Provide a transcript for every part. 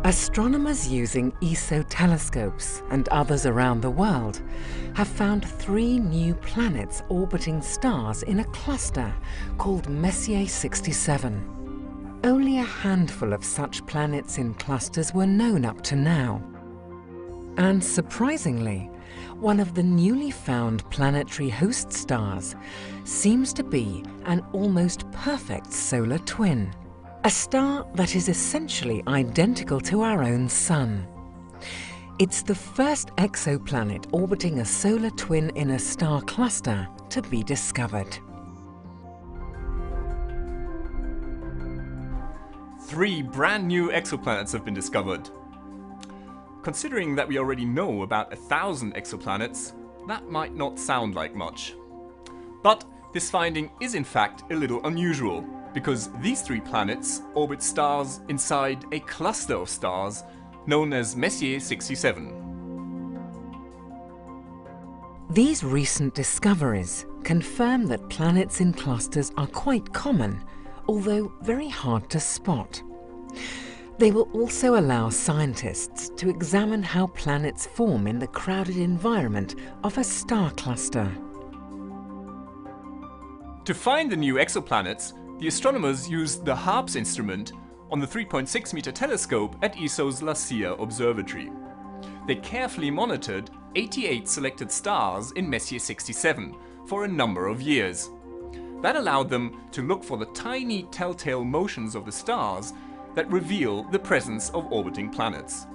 Astronomers using ESO telescopes and others around the world have found 3 new planets orbiting stars in a cluster called Messier 67. Only a handful of such planets in clusters were known up to now. And surprisingly, one of the newly found planetary host stars seems to be an almost perfect solar twin. A star that is essentially identical to our own Sun. It's the first exoplanet orbiting a solar twin in a star cluster to be discovered. 3 brand new exoplanets have been discovered. Considering that we already know about 1,000 exoplanets, that might not sound like much. But this finding is in fact a little unusual, because these 3 planets orbit stars inside a cluster of stars known as Messier 67. These recent discoveries confirm that planets in clusters are quite common, although very hard to spot. They will also allow scientists to examine how planets form in the crowded environment of a star cluster. To find the new exoplanets, the astronomers used the HARPS instrument on the 3.6-meter telescope at ESO's La Silla Observatory. They carefully monitored 88 selected stars in Messier 67 for a number of years. That allowed them to look for the tiny telltale motions of the stars that reveal the presence of orbiting planets.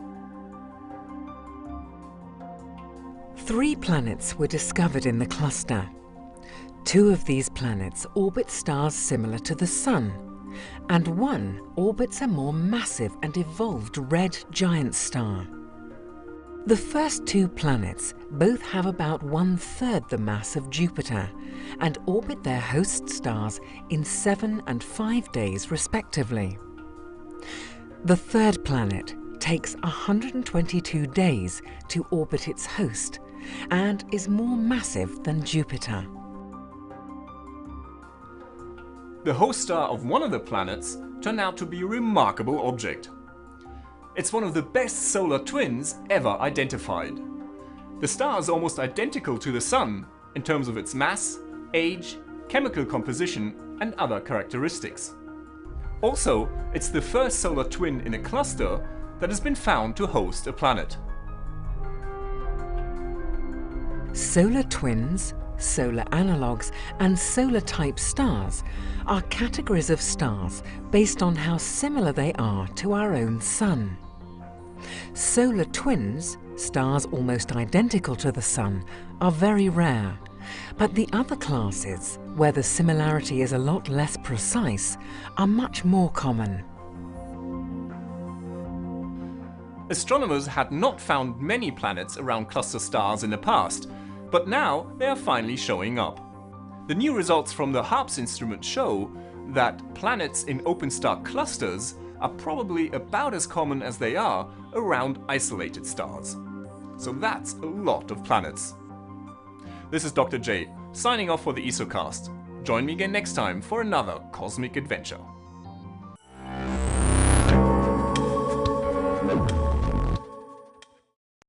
3 planets were discovered in the cluster. 2 of these planets orbit stars similar to the Sun, and 1 orbits a more massive and evolved red giant star. The first 2 planets both have about 1/3 the mass of Jupiter and orbit their host stars in 7 and 5 days respectively. The third planet takes 122 days to orbit its host and is more massive than Jupiter. The host star of one of the planets turned out to be a remarkable object. It's one of the best solar twins ever identified. The star is almost identical to the Sun in terms of its mass, age, chemical composition, and other characteristics. Also, it's the first solar twin in a cluster that has been found to host a planet. Solar twins, solar analogues, and solar-type stars are categories of stars based on how similar they are to our own Sun. Solar twins, stars almost identical to the Sun, are very rare, but the other classes, where the similarity is a lot less precise, are much more common. Astronomers had not found many planets around cluster stars in the past, but now they are finally showing up. The new results from the HARPS instrument show that planets in open star clusters are probably about as common as they are around isolated stars. So that's a lot of planets. This is Dr. J, signing off for the ESOcast. Join me again next time for another cosmic adventure.